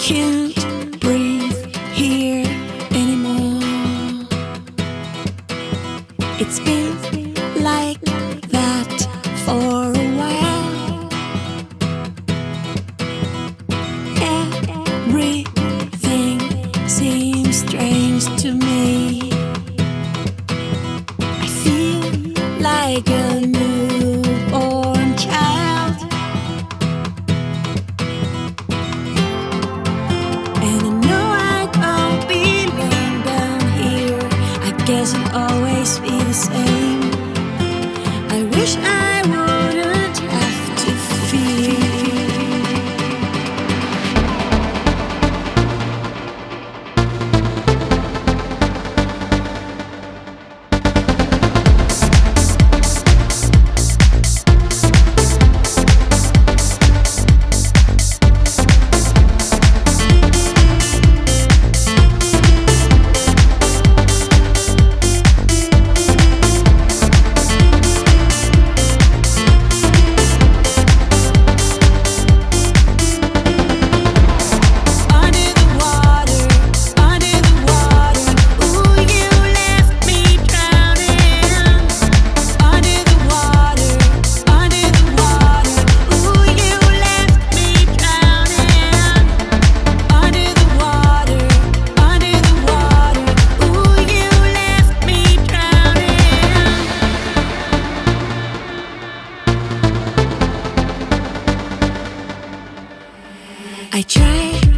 can't breathe here anymore. It's been like that for a while. Everything seems strange to me. I feel like a newborn child, and I know I don't belong down here. I guess it'll always be the same. I wish I wouldn't have to feel. I tried